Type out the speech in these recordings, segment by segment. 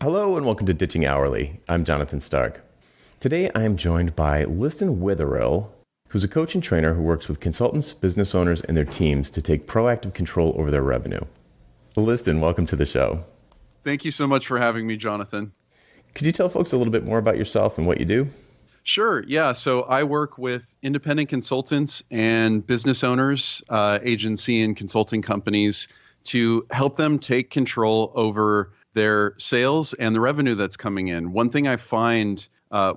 Hello and welcome to Ditching Hourly. I'm Jonathan Stark. Today I am joined by Liston Witherill, who's a coach and trainer who works with consultants, business owners, and their teams to take proactive control over their revenue. Liston, welcome to the show. Thank you so much for having me, Jonathan. Could you tell folks a little bit more about yourself and what you do? Sure. Yeah. So I work with independent consultants and business owners, agency and consulting companies to help them take control over their sales and the revenue that's coming in. One thing I find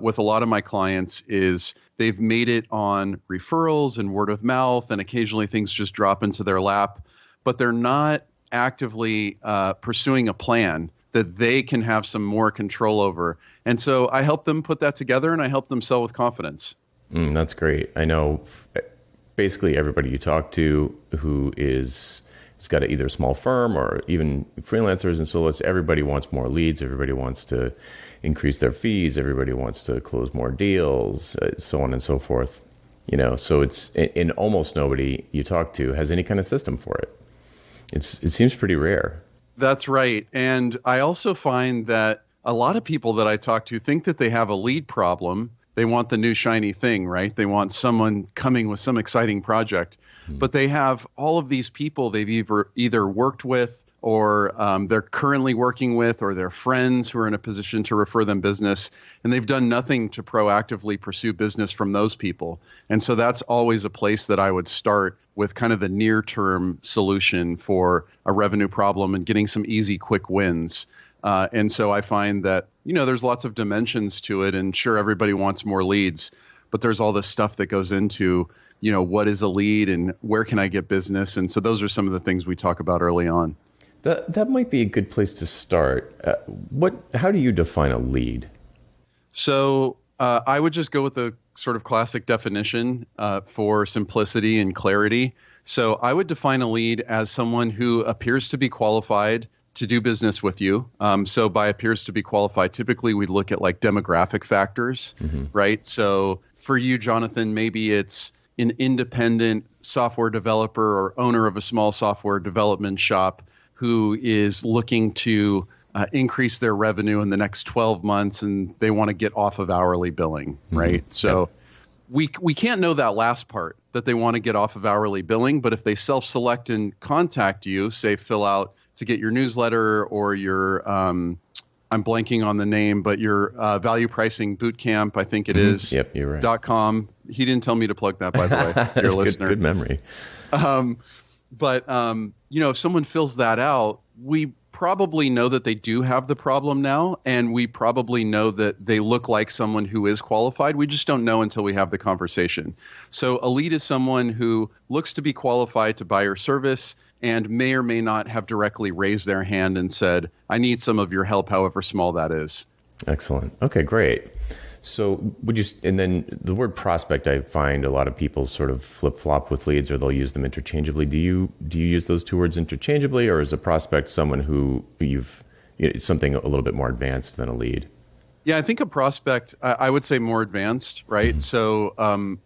with a lot of my clients is they've made it on referrals and word of mouth, and occasionally things just drop into their lap, but they're not actively pursuing a plan that they can have some more control over. And so I help them put that together, and I help them sell with confidence. That's great. I know basically everybody you talk to who has got either a small firm or even freelancers and solos, everybody wants more leads. Everybody wants to increase their fees. Everybody wants to close more deals, so on and so forth. So it's in almost nobody you talk to has any kind of system for it. It seems pretty rare. That's right. And I also find that a lot of people that I talk to think that they have a lead problem. They want the new shiny thing, right? They want someone coming with some exciting project. But they have all of these people they've either worked with or they're currently working with, or their friends who are in a position to refer them business. And they've done nothing to proactively pursue business from those people. And so that's always a place that I would start with kind of the near-term solution for a revenue problem and getting some easy, quick wins. And so I find that, there's lots of dimensions to it. And sure, everybody wants more leads, but there's all this stuff that goes into what is a lead and where can I get business? And so those are some of the things we talk about early on. That might be a good place to start. How do you define a lead? So I would just go with the sort of classic definition for simplicity and clarity. So I would define a lead as someone who appears to be qualified to do business with you. So by appears to be qualified, typically we look at like demographic factors, right? So for you, Jonathan, maybe it's an independent software developer or owner of a small software development shop who is looking to increase their revenue in the next 12 months and they want to get off of hourly billing, right? So we can't know that last part, that they want to get off of hourly billing, but if they self-select and contact you, say fill out to get your newsletter or your, I'm blanking on the name, but your value pricing bootcamp, I think it is. Yep, you're right. .com. He didn't tell me to plug that, by the way, your listener. Good memory. But if someone fills that out, we probably know that they do have the problem now, and we probably know that they look like someone who is qualified. We just don't know until we have the conversation. So a lead is someone who looks to be qualified to buy your service and may or may not have directly raised their hand and said, I need some of your help, however small that is. Excellent. Okay, great. So and then the word prospect, I find a lot of people sort of flip-flop with leads, or they'll use them interchangeably. Do you use those two words interchangeably, or is a prospect someone who something a little bit more advanced than a lead? Yeah, I think a prospect, I would say more advanced, right? So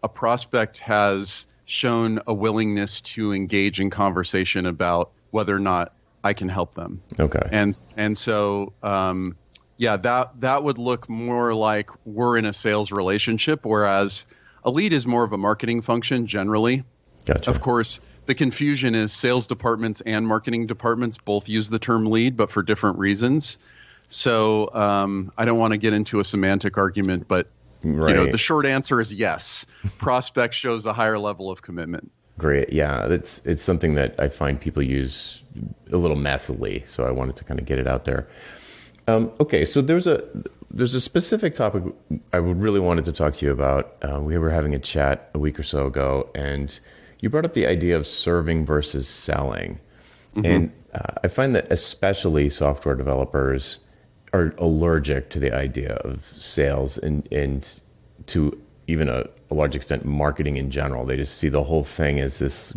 a prospect has shown a willingness to engage in conversation about whether or not I can help them. Okay. And so that would look more like we're in a sales relationship, whereas a lead is more of a marketing function generally. Gotcha. Of course, the confusion is sales departments and marketing departments both use the term lead, but for different reasons. So I don't want to get into a semantic argument, but right. The short answer is yes. Prospect shows a higher level of commitment. Great. Yeah, it's something that I find people use a little messily, so I wanted to kind of get it out there. Okay, so there's a specific topic I really wanted to talk to you about. We were having a chat a week or so ago, and you brought up the idea of serving versus selling. And I find that especially software developers are allergic to the idea of sales and to even a large extent marketing in general. They just see the whole thing as this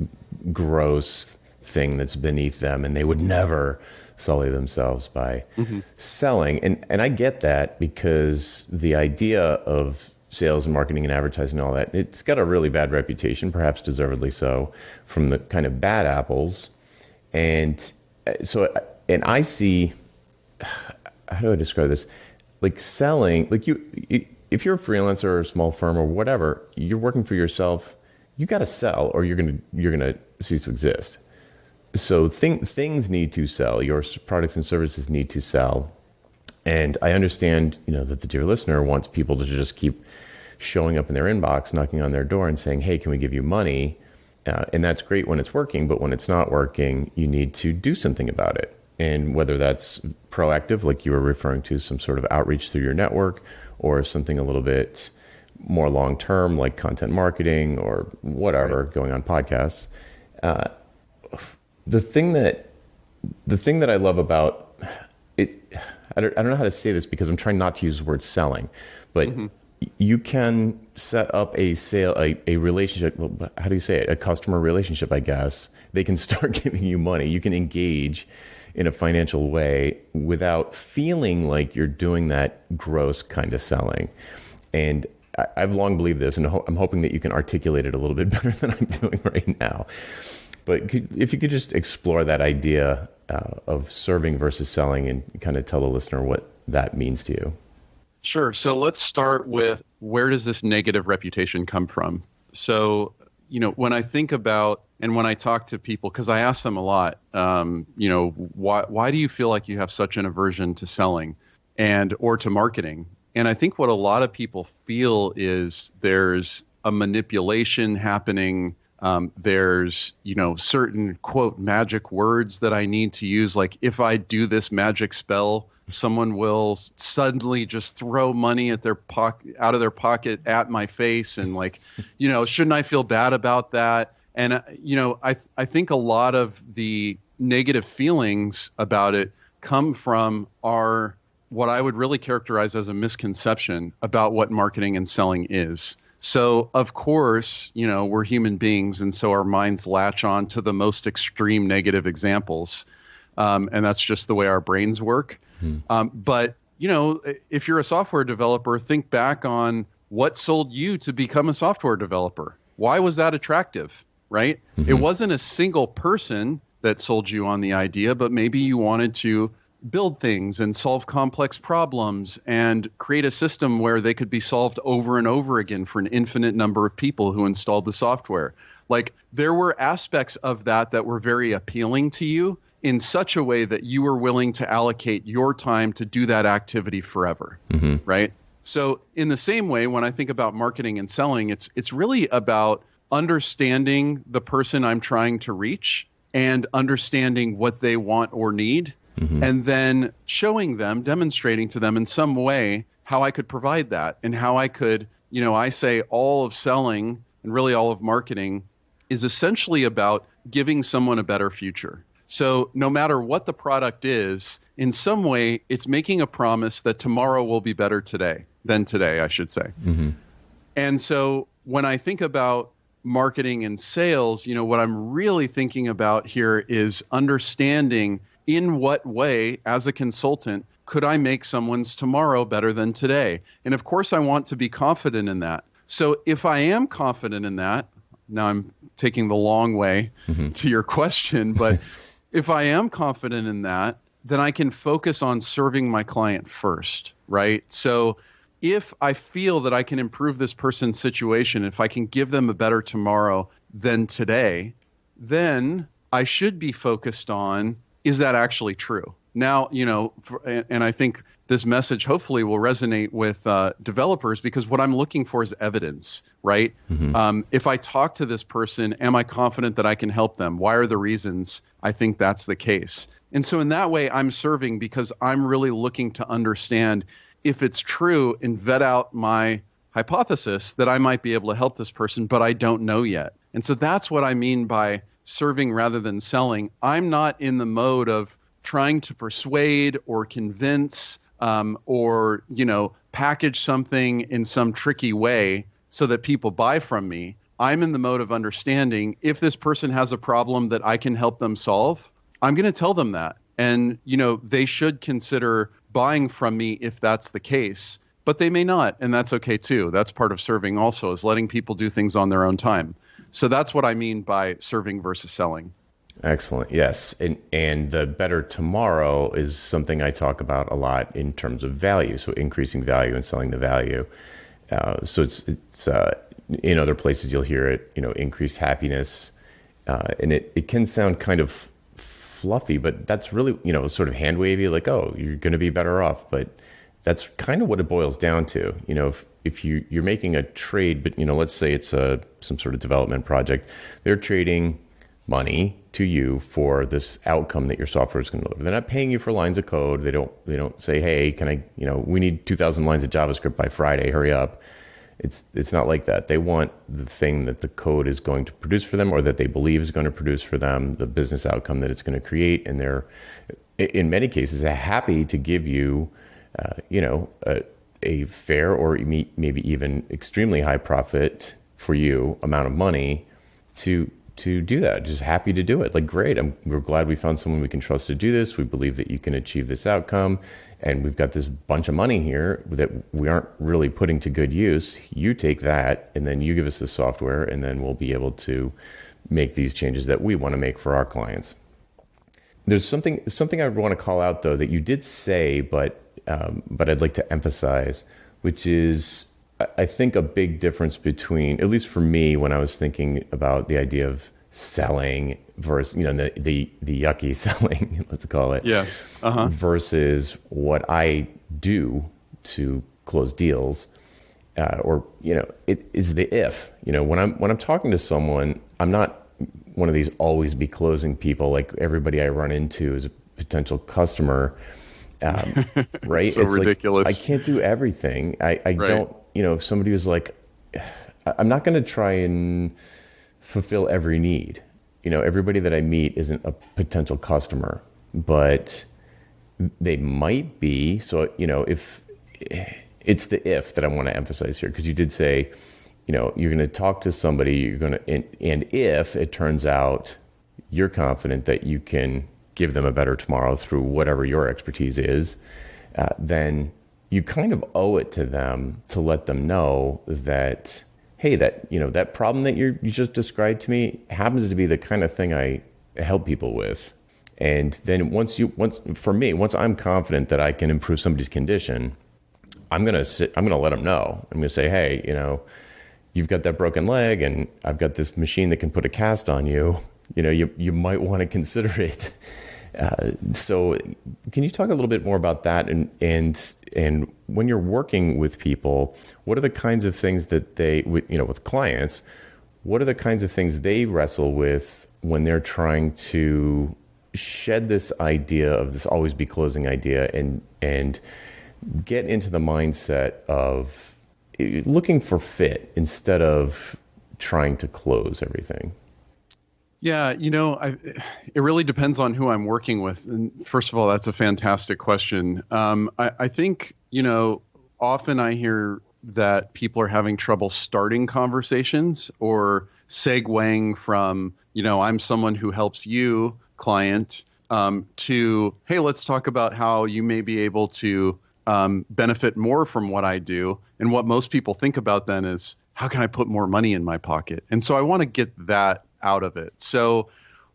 gross thing that's beneath them, and they would never sully themselves by selling. And I get that, because the idea of sales and marketing and advertising and all that, it's got a really bad reputation, perhaps deservedly so, from the kind of bad apples. And so, and I see, how do I describe this? Like selling, like if you're a freelancer or a small firm or whatever, you're working for yourself, you got to sell or you're going to cease to exist. So things need to sell. Your products and services need to sell. And I understand, that the dear listener wants people to just keep showing up in their inbox, knocking on their door and saying, hey, can we give you money? And that's great when it's working, but when it's not working, you need to do something about it. And whether that's proactive, like you were referring to, some sort of outreach through your network, or something a little bit more long-term, like content marketing or whatever, going on podcasts. The thing that I love about it, I don't know how to say this because I'm trying not to use the word selling, but you can set up a sale, a relationship. Well, how do you say it? A customer relationship, I guess. They can start giving you money. You can engage in a financial way without feeling like you're doing that gross kind of selling. And I've long believed this, and I'm hoping that you can articulate it a little bit better than I'm doing right now. But if you could just explore that idea of serving versus selling and kind of tell the listener what that means to you. Sure. So let's start with, where does this negative reputation come from? So, when I think about, and when I talk to people, because I ask them a lot, why do you feel like you have such an aversion to selling or to marketing? And I think what a lot of people feel is there's a manipulation happening. There's, certain, quote, magic words that I need to use. Like, if I do this magic spell, someone will suddenly just throw money out of their pocket at my face. And like, shouldn't I feel bad about that? And, I think a lot of the negative feelings about it come from what I would really characterize as a misconception about what marketing and selling is. So, of course, we're human beings, and so our minds latch on to the most extreme negative examples. And that's just the way our brains work. But, if you're a software developer, think back on what sold you to become a software developer. Why was that attractive, right? It wasn't a single person that sold you on the idea, but maybe you wanted to build things and solve complex problems and create a system where they could be solved over and over again for an infinite number of people who installed the software. Like, there were aspects of that were very appealing to you in such a way that you were willing to allocate your time to do that activity forever, right? So in the same way, when I think about marketing and selling, it's really about understanding the person I'm trying to reach and understanding what they want or need, and then showing them, demonstrating to them in some way how I could provide that, and how I could, I say all of selling and really all of marketing is essentially about giving someone a better future. So no matter what the product is, in some way, it's making a promise that tomorrow will be better than today, I should say. And so when I think about marketing and sales, what I'm really thinking about here is understanding in what way, as a consultant, could I make someone's tomorrow better than today? And of course, I want to be confident in that. So if I am confident in that, now I'm taking the long way to your question, but if I am confident in that, then I can focus on serving my client first, right? So if I feel that I can improve this person's situation, if I can give them a better tomorrow than today, then I should be focused on, is that actually true? Now, and I think this message hopefully will resonate with developers, because what I'm looking for is evidence, right? If I talk to this person, am I confident that I can help them? Why are the reasons I think that's the case? And so in that way, I'm serving because I'm really looking to understand if it's true and vet out my hypothesis that I might be able to help this person, but I don't know yet. And so that's what I mean by serving rather than selling. I'm not in the mode of trying to persuade or convince or, package something in some tricky way so that people buy from me. I'm in the mode of understanding if this person has a problem that I can help them solve, I'm going to tell them that. And, they should consider buying from me if that's the case, but they may not. And that's okay too. That's part of serving also, is letting people do things on their own time. So that's what I mean by serving versus selling. Excellent. Yes. And the better tomorrow is something I talk about a lot in terms of value. So increasing value and selling the value. So it's in other places you'll hear it, increased happiness. And it can sound kind of fluffy, but that's really, sort of hand wavy, like, oh, you're going to be better off. But that's kind of what it boils down to. If you're making a trade, but, let's say it's some sort of development project, they're trading money to you for this outcome that your software is going to deliver. They're not paying you for lines of code. They don't say, hey, can I, we need 2,000 lines of JavaScript by Friday, hurry up. It's not like that. They want the thing that the code is going to produce for them, or that they believe is going to produce for them, the business outcome that it's going to create. And they're, in many cases, happy to give you, a fair or maybe even extremely high profit for you amount of money to do that. Just happy to do it. Like, great. We're glad we found someone we can trust to do this. We believe that you can achieve this outcome. And we've got this bunch of money here that we aren't really putting to good use. You take that, and then you give us the software, and then we'll be able to make these changes that we want to make for our clients. There's something I want to call out, though, that you did say, but I'd like to emphasize, which is, I think, a big difference between, at least for me, when I was thinking about the idea of selling versus, the yucky selling, let's call it. Yes. Versus what I do to close deals, it is the if. When I'm talking to someone, I'm not one of these always be closing people. Like, everybody I run into is a potential customer, right? So it's ridiculous. Like, I can't do everything. I Right. don't. If somebody was like, I'm not going to try and fulfill every need. Everybody that I meet isn't a potential customer, but they might be. So, if it's the if that I want to emphasize here, because you did say, you're going to talk to somebody, you're going to, and if it turns out you're confident that you can give them a better tomorrow through whatever your expertise is, then you kind of owe it to them to let them know that, hey, that problem that you just described to me happens to be the kind of thing I help people with. And then once I'm confident that I can improve somebody's condition, I'm going to let them know. I'm going to say, hey, you've got that broken leg, and I've got this machine that can put a cast on you. You might want to consider it. So can you talk a little bit more about that? And when you're working with people, what are the kinds of things that with clients, what are the kinds of things they wrestle with when they're trying to shed this idea of this always be closing idea and get into the mindset of looking for fit instead of trying to close everything? Yeah, it really depends on who I'm working with. And first of all, that's a fantastic question. I think, often I hear that people are having trouble starting conversations or segueing from, I'm someone who helps you, client, to, hey, let's talk about how you may be able to benefit more from what I do. And what most people think about then is, how can I put more money in my pocket? And so I want to get that out of it. So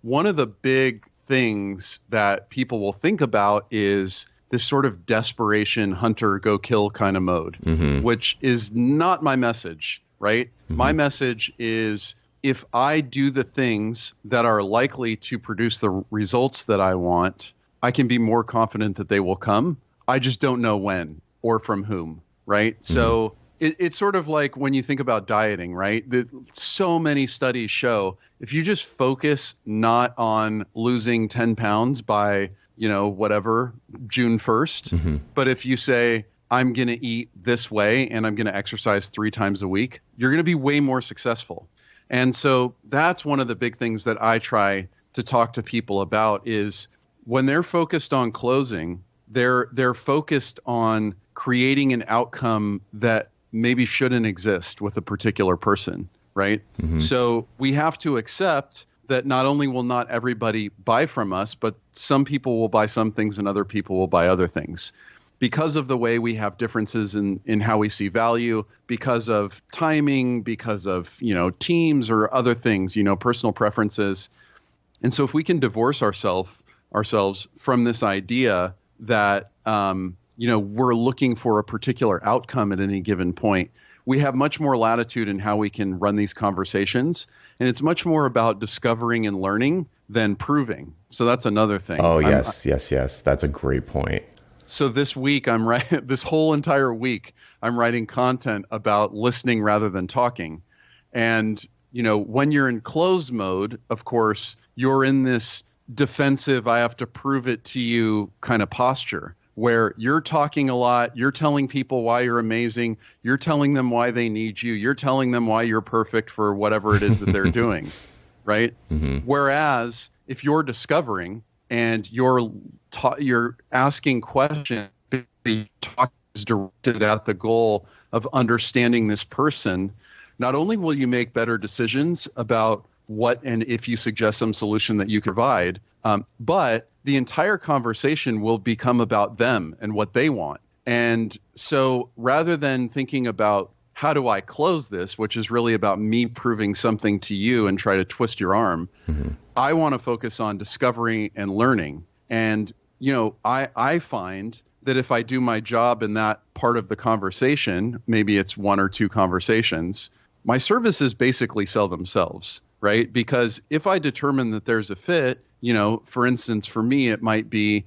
one of the big things that people will think about is this sort of desperation, hunter, go kill kind of mode, which is not my message, right? My message is, if I do the things that are likely to produce the results that I want, I can be more confident that they will come. I just don't know when or from whom, right? So it's sort of like when you think about dieting, right? So many studies show if you just focus not on losing 10 pounds by, whatever, June 1st, but if you say, I'm going to eat this way and I'm going to exercise 3 times a week, you're going to be way more successful. And so that's one of the big things that I try to talk to people about is when they're focused on closing, they're focused on creating an outcome that maybe shouldn't exist with a particular person, right? So we have to accept that not only will not everybody buy from us, but some people will buy some things and other people will buy other things. Because of the way we have differences in how we see value, because of timing, because of, teams or other things, personal preferences. And so if we can divorce ourselves from this idea that we're looking for a particular outcome at any given point, we have much more latitude in how we can run these conversations. And it's much more about discovering and learning than proving. So that's another thing. Oh, yes, yes. That's a great point. So this week, this whole entire week, I'm writing content about listening rather than talking. And, when you're in closed mode, of course, you're in this defensive, I have to prove it to you kind of posture where you're talking a lot. You're telling people why you're amazing. You're telling them why they need you. You're telling them why you're perfect for whatever it is that they're doing. Right. Mm-hmm. Whereas if you're discovering and you're asking questions, the talk is directed at the goal of understanding this person, not only will you make better decisions about what and if you suggest some solution that you provide, but the entire conversation will become about them and what they want. And so rather than thinking about how do I close this, which is really about me proving something to you and try to twist your arm, mm-hmm. I want to focus on discovery and learning. And, I find that if I do my job in that part of the conversation, maybe it's one or two conversations, my services basically sell themselves, right? Because if I determine that there's a fit, for instance, for me, it might be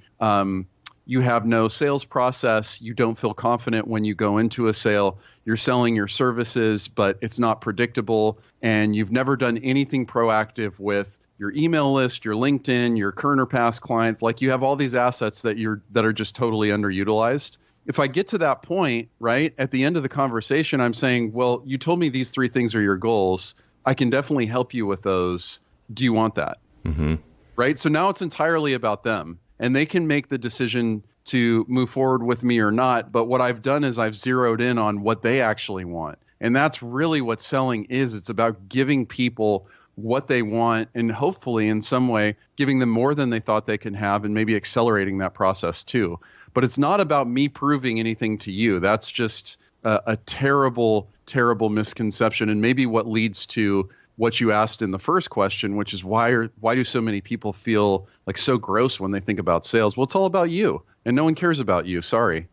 you have no sales process. You don't feel confident when you go into a sale. You're selling your services, but it's not predictable. And you've never done anything proactive with your email list, your LinkedIn, your current or past clients. Like you have all these assets that are just totally underutilized. If I get to that point, right, at the end of the conversation, I'm saying, well, you told me these 3 things are your goals. I can definitely help you with those. Do you want that? Mm-hmm. Right? So now it's entirely about them, and they can make the decision to move forward with me or not. But what I've done is I've zeroed in on what they actually want. And that's really what selling is. It's about giving people what they want and hopefully in some way giving them more than they thought they can have and maybe accelerating that process too. But it's not about me proving anything to you. That's just a terrible, terrible misconception, and maybe what leads to what you asked in the first question, which is why do so many people feel like so gross when they think about sales? Well, it's all about you, and no one cares about you. Sorry.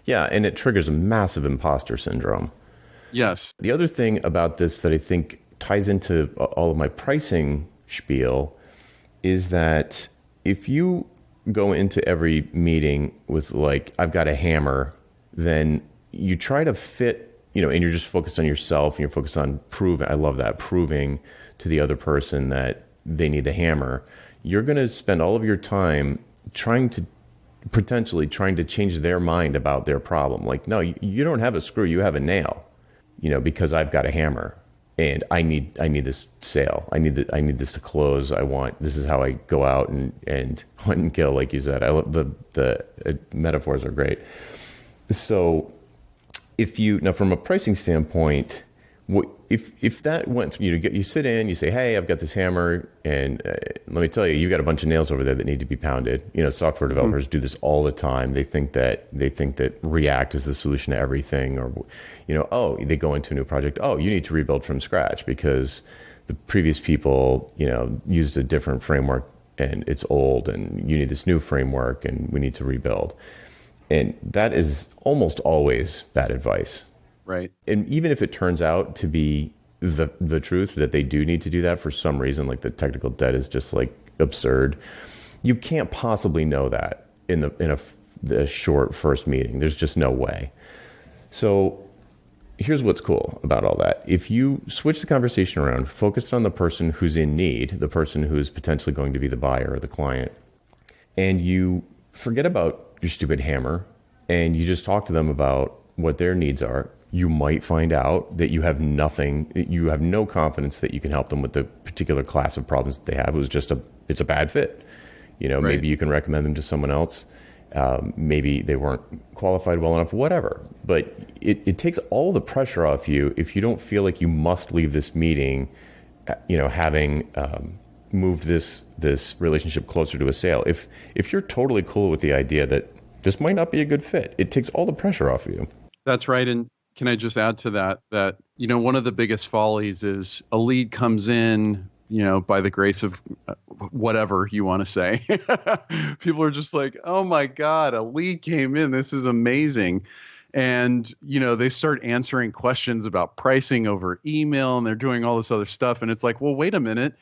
Yeah, and it triggers a massive imposter syndrome. Yes. The other thing about this that I think ties into all of my pricing spiel is that if you go into every meeting with like, I've got a hammer, then you try to fit, and you're just focused on yourself and you're focused on proving, I love that, proving to the other person that they need the hammer. You're going to spend all of your time potentially trying to change their mind about their problem. Like, no, you don't have a screw, you have a nail, because I've got a hammer. And I need this sale. I need this to close. This is how I go out and hunt and kill, like you said. I love the metaphors are great. So now from a pricing standpoint, if that went, you sit in, you say, hey, I've got this hammer, and let me tell you, you've got a bunch of nails over there that need to be pounded. Software developers do this all the time. They think that React is the solution to everything, or they go into a new project. Oh, you need to rebuild from scratch because the previous people, used a different framework and it's old, and you need this new framework, and we need to rebuild. And that is almost always bad advice. Right. And even if it turns out to be the truth that they do need to do that for some reason, like the technical debt is just like absurd, you can't possibly know that in the short first meeting. There's just no way. So here's what's cool about all that. If you switch the conversation around, focused on the person who's in need, the person who's potentially going to be the buyer or the client, and you forget about your stupid hammer and you just talk to them about what their needs are, you might find out that you have no confidence that you can help them with the particular class of problems that they have. It's a bad fit. Right. Maybe you can recommend them to someone else. Maybe they weren't qualified well enough, whatever. But it takes all the pressure off you if you don't feel like you must leave this meeting, having moved this relationship closer to a sale. If you're totally cool with the idea that this might not be a good fit, it takes all the pressure off you. That's right. And can I just add to that one of the biggest follies is a lead comes in by the grace of whatever you want to say. People are just like, oh my God, a lead came in. This is amazing. And, they start answering questions about pricing over email and they're doing all this other stuff. And it's like, well, wait a minute.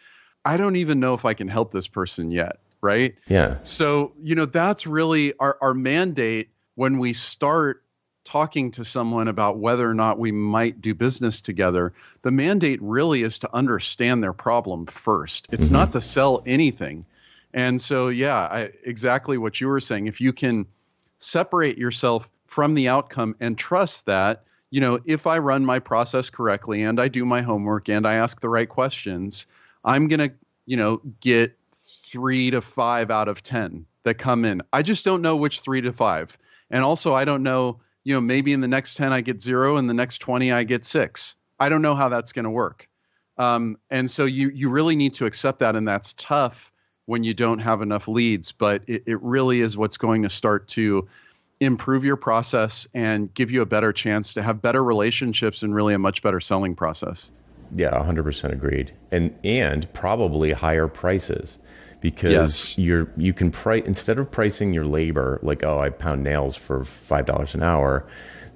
I don't even know if I can help this person yet. Right. Yeah. So, that's really our mandate when we start talking to someone about whether or not we might do business together. The mandate really is to understand their problem first. It's not to sell anything. And so, yeah, exactly what you were saying. If you can separate yourself from the outcome and trust that, if I run my process correctly and I do my homework and I ask the right questions, I'm going to, get 3 to 5 out of 10 that come in. I just don't know which 3 to 5. And also, I don't know, maybe in the next 10 I get 0, and the next 20 I get 6. I don't know how that's going to work. And so you really need to accept that. And that's tough when you don't have enough leads, but it really is what's going to start to improve your process and give you a better chance to have better relationships and really a much better selling process. Yeah, 100% agreed. And probably higher prices. Because you can price, instead of pricing your labor like, oh, I pound nails for $5 an hour,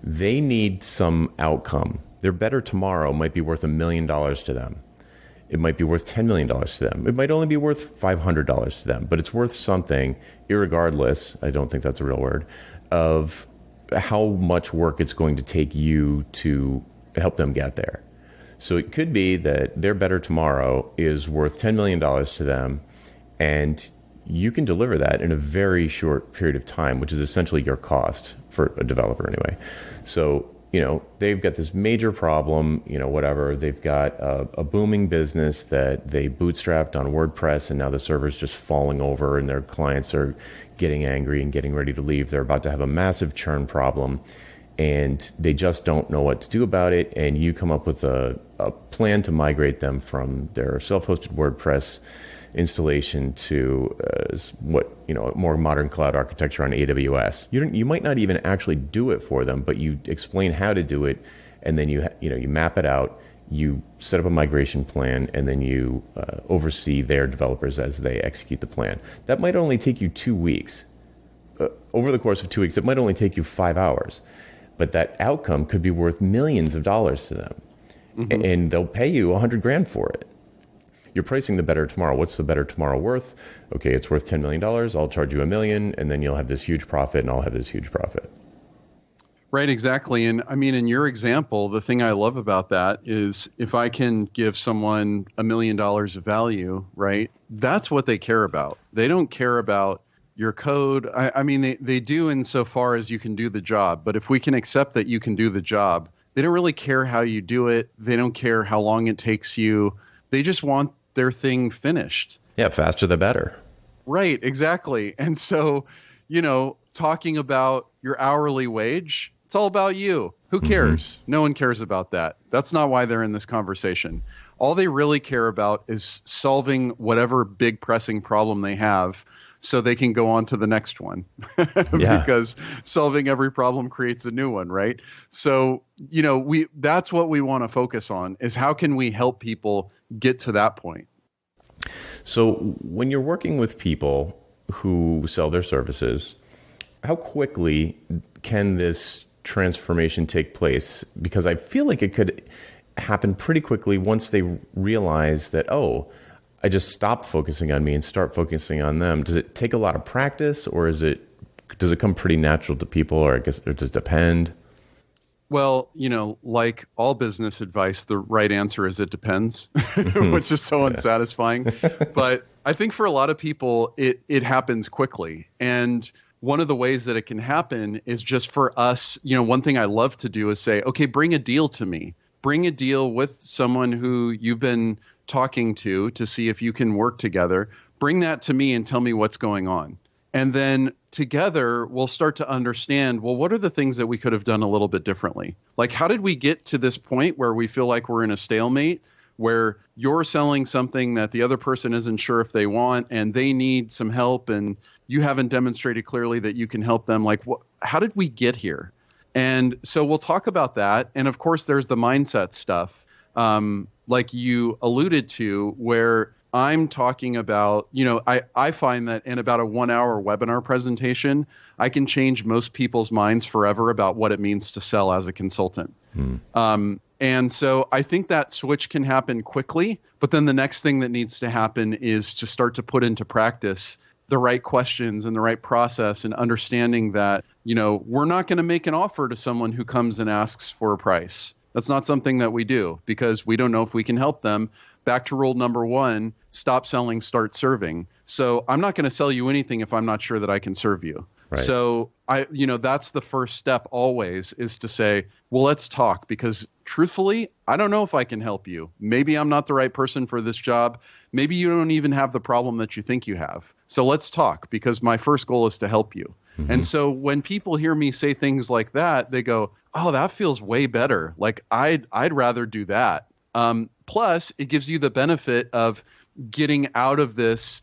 they need some outcome. Their better tomorrow might be worth $1 million to them. It might be worth $10 million to them. It might only be worth $500 to them, but it's worth something, irregardless, I don't think that's a real word, of how much work it's going to take you to help them get there. So it could be that their better tomorrow is worth $10 million to them, and you can deliver that in a very short period of time, which is essentially your cost for a developer anyway. So, they've got this major problem, whatever. They've got a booming business that they bootstrapped on WordPress, and now the server's just falling over and their clients are getting angry and getting ready to leave. They're about to have a massive churn problem and they just don't know what to do about it. And you come up with a plan to migrate them from their self-hosted WordPress installation to more modern cloud architecture on AWS. You might not even actually do it for them, but you explain how to do it, and then you map it out. You set up a migration plan, and then you oversee their developers as they execute the plan. That might only take you 2 weeks. Over the course of 2 weeks, it might only take you 5 hours, but that outcome could be worth millions of dollars to them, and they'll pay you $100,000 for it. You're pricing the better tomorrow. What's the better tomorrow worth? Okay, it's worth $10 million. I'll charge you $1 million, and then you'll have this huge profit, and I'll have this huge profit. Right, exactly. And I mean, in your example, the thing I love about that is if I can give someone $1 million of value, right, that's what they care about. They don't care about your code. I mean, they do insofar as you can do the job. But if we can accept that you can do the job, they don't really care how you do it. They don't care how long it takes you. They just want their thing finished. Yeah, faster the better. Right, exactly. And so, talking about your hourly wage, it's all about you. Who cares? No one cares about that. That's not why they're in this conversation. All they really care about is solving whatever big pressing problem they have so they can go on to the next one. Because solving every problem creates a new one, right? So, that's what we want to focus on, is how can we help people get to that point? So when you're working with people who sell their services, how quickly can this transformation take place? Because I feel like it could happen pretty quickly once they realize that, oh, I just stop focusing on me and start focusing on them. Does it take a lot of practice, or does it come pretty natural to people, or does it depend? Well, like all business advice, the right answer is it depends, which is so unsatisfying. But I think for a lot of people, it happens quickly. And one of the ways that it can happen is just for us, one thing I love to do is say, okay, bring a deal to me. Bring a deal with someone who you've been talking to see if you can work together. Bring that to me and tell me what's going on. And then together, we'll start to understand, well, what are the things that we could have done a little bit differently? Like, how did we get to this point where we feel like we're in a stalemate, where you're selling something that the other person isn't sure if they want and they need some help, and you haven't demonstrated clearly that you can help them? Like, how did we get here? And so we'll talk about that. And of course, there's the mindset stuff. like you alluded to, where I'm talking about, I find that in about a 1 hour webinar presentation, I can change most people's minds forever about what it means to sell as a consultant. And so I think that switch can happen quickly, but then the next thing that needs to happen is to start to put into practice the right questions and the right process, and understanding that, we're not going to make an offer to someone who comes and asks for a price. That's not something that we do, because we don't know if we can help them. Back to rule number 1, stop selling, start serving. So I'm not going to sell you anything if I'm not sure that I can serve you. Right. So that's the first step always, is to say, well, let's talk, because truthfully, I don't know if I can help you. Maybe I'm not the right person for this job. Maybe you don't even have the problem that you think you have. So let's talk, because my first goal is to help you. Mm-hmm. And so when people hear me say things like that, they go, oh, that feels way better. Like I'd rather do that. Plus, it gives you the benefit of getting out of this,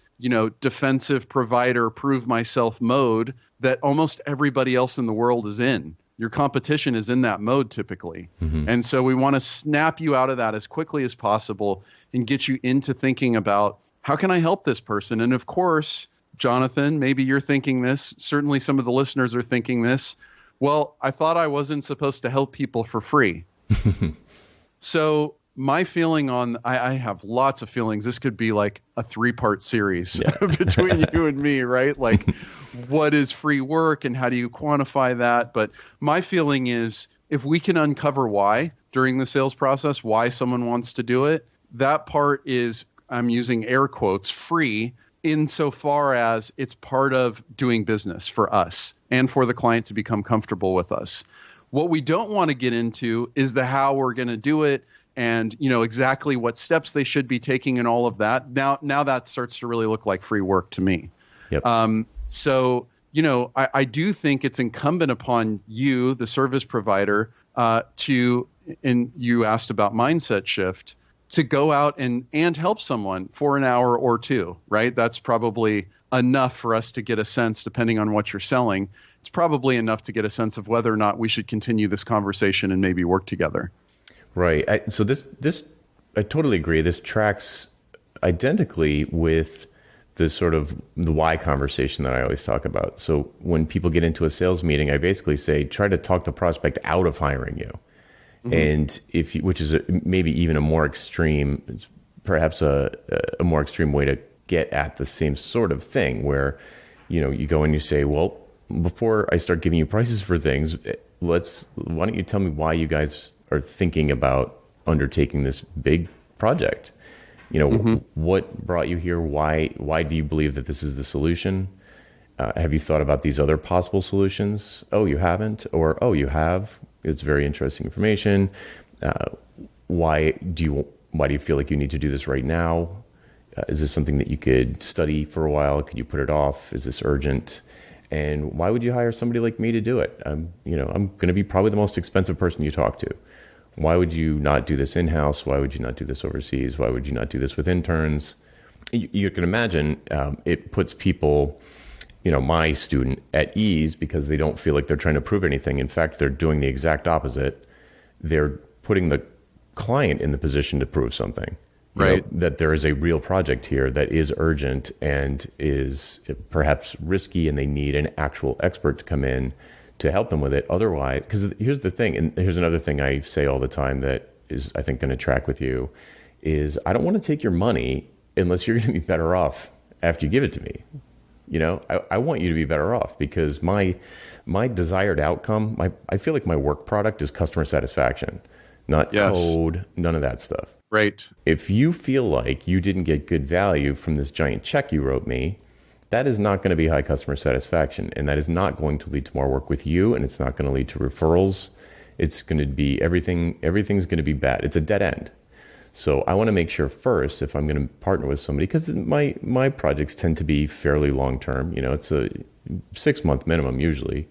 defensive provider, prove myself mode that almost everybody else in the world is in. Your competition is in that mode typically. Mm-hmm. And so we want to snap you out of that as quickly as possible and get you into thinking about, how can I help this person? And of course, Jonathan, maybe you're thinking this. Certainly some of the listeners are thinking this. Well, I thought I wasn't supposed to help people for free. So my feeling I have lots of feelings. This could be like a 3-part series between you and me, right? Like, what is free work and how do you quantify that? But my feeling is, if we can uncover why during the sales process, why someone wants to do it, that part is, I'm using air quotes, free, insofar as it's part of doing business for us and for the client to become comfortable with us. What we don't want to get into is the how we're going to do it, and exactly what steps they should be taking and all of that. Now that starts to really look like free work to me. Yep. So I do think it's incumbent upon you, the service provider, and you asked about mindset shift, to go out and help someone for an hour or two, right? That's probably enough for us to get a sense, depending on what you're selling. It's probably enough to get a sense of whether or not we should continue this conversation and maybe work together. Right. So this I totally agree. This tracks identically with the sort of the why conversation that I always talk about. So when people get into a sales meeting, I basically say, try to talk the prospect out of hiring you. Mm-hmm. And which is maybe even a more extreme, perhaps a more extreme way to get at the same sort of thing, where, you go and you say, well, before I start giving you prices for things, why don't you tell me why you guys are thinking about undertaking this big project? Mm-hmm. What brought you here? Why do you believe that this is the solution? Have you thought about these other possible solutions? Oh, you haven't? Or, oh, you have? It's very interesting information. Why do you feel like you need to do this right now? Is this something that you could study for a while? Could you put it off? Is this urgent? And why would you hire somebody like me to do it? I'm going to be probably the most expensive person you talk to. Why would you not do this in-house? Why would you not do this overseas? Why would you not do this with interns? You can imagine it puts people, my student, at ease, because they don't feel like they're trying to prove anything. In fact, they're doing the exact opposite. They're putting the client in the position to prove something. Right. That there is a real project here that is urgent and is perhaps risky, and they need an actual expert to come in to help them with it. Otherwise, because here's the thing, and here's another thing I say all the time that is, I think, going to track with you, is I don't want to take your money unless you're going to be better off after you give it to me. I want you to be better off, because my desired outcome, I feel like my work product is customer satisfaction, not code, none of that stuff. Right. If you feel like you didn't get good value from this giant check you wrote me, that is not going to be high customer satisfaction, and that is not going to lead to more work with you, and it's not going to lead to referrals. It's going to be everything's going to be bad. It's a dead end. So I want to make sure first, if I'm going to partner with somebody, because my projects tend to be fairly long term, it's a 6-month minimum usually,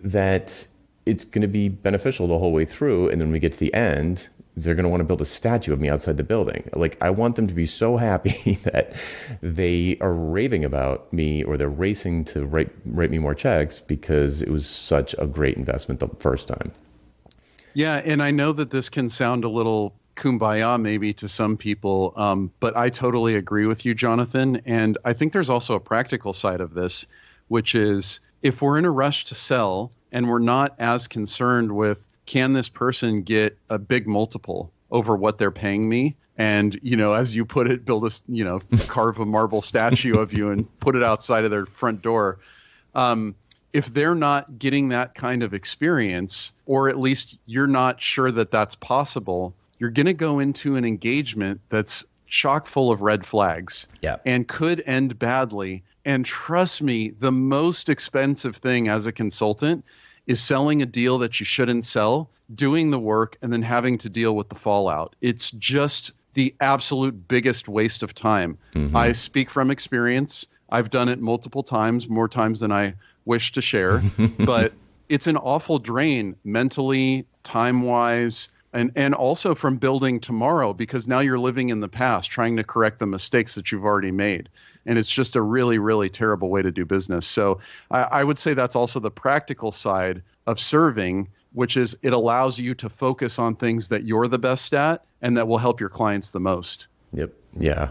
that it's going to be beneficial the whole way through. And then when we get to the end, they're going to want to build a statue of me outside the building. Like, I want them to be so happy that they are raving about me, or they're racing to write me more checks, because it was such a great investment the first time. Yeah. And I know that this can sound a little kumbaya maybe to some people, but I totally agree with you, Jonathan. And I think there's also a practical side of this, which is if we're in a rush to sell and we're not as concerned with, can this person get a big multiple over what they're paying me? And, as you put it, build carve a marble statue of you and put it outside of their front door. If they're not getting that kind of experience, or at least you're not sure that that's possible, you're going to go into an engagement that's chock full of red flags and could end badly. And trust me, the most expensive thing as a consultant is selling a deal that you shouldn't sell, doing the work, and then having to deal with the fallout. It's just the absolute biggest waste of time. Mm-hmm. I speak from experience. I've done it multiple times, more times than I wish to share, but it's an awful drain mentally, time-wise, and also from building tomorrow, because now you're living in the past, trying to correct the mistakes that you've already made. And it's just a really, really terrible way to do business. So I would say that's also the practical side of serving, which is it allows you to focus on things that you're the best at and that will help your clients the most. Yep. Yeah.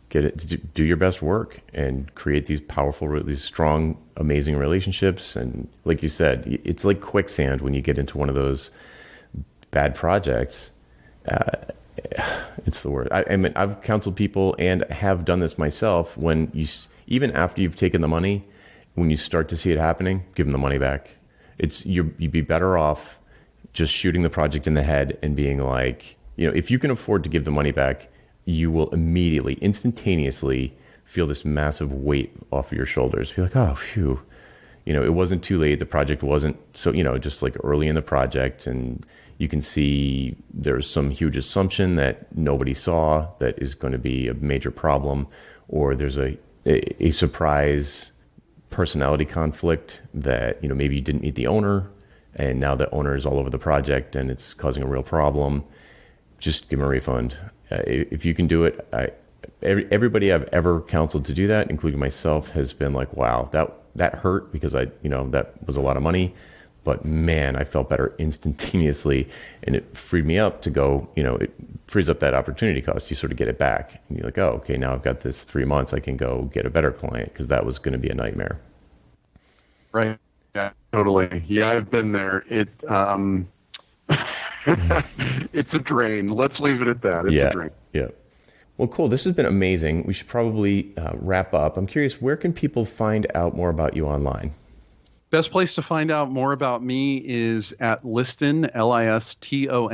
Get it. Do your best work and create these powerful, these strong, amazing relationships. And like you said, it's like quicksand when you get into one of those bad projects. It's the word. I mean, I've counseled people and have done this myself. When even after you've taken the money, when you start to see it happening, give them the money back. You'd be better off just shooting the project in the head and being like, if you can afford to give the money back, you will immediately, instantaneously feel this massive weight off of your shoulders. Feel like, oh, phew, it wasn't too late. The project wasn't so, just like early in the project, and you can see there's some huge assumption that nobody saw that is going to be a major problem, or there's a surprise personality conflict that, maybe you didn't meet the owner and now the owner is all over the project and it's causing a real problem. Just give them a refund. If you can do it, everybody I've ever counseled to do that, including myself, has been like, wow, that hurt because that was a lot of money. But man, I felt better instantaneously, and it freed me up to go, it frees up that opportunity cost. You sort of get it back. And you're like, oh, okay, now I've got this 3 months. I can go get a better client, because that was going to be a nightmare. Right. Yeah, totally. Yeah, I've been there. It's a drain. Let's leave it at that. It's a drain. Yeah. Well, cool. This has been amazing. We should probably wrap up. I'm curious, where can people find out more about you online? Best place to find out more about me is at Liston, Liston.io.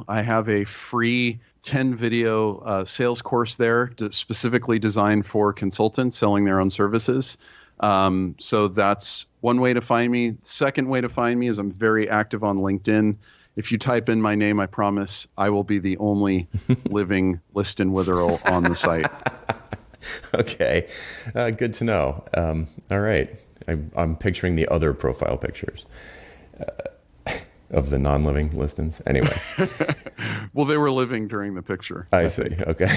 I have a free 10-video sales course there specifically designed for consultants selling their own services. So that's one way to find me. Second way to find me is I'm very active on LinkedIn. If you type in my name, I promise I will be the only living Liston Witherill on the site. Okay. Good to know. All right. I'm picturing the other profile pictures of the non-living Listons. Anyway. Well, they were living during the picture. I see. Okay.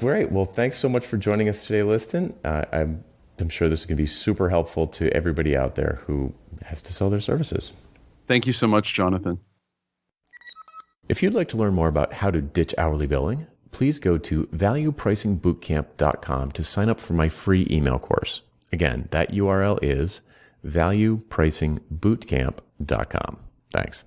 Great. Well, thanks so much for joining us today, Liston. I'm sure this is going to be super helpful to everybody out there who has to sell their services. Thank you so much, Jonathan. If you'd like to learn more about how to ditch hourly billing, please go to valuepricingbootcamp.com to sign up for my free email course. Again, that URL is valuepricingbootcamp.com. Thanks.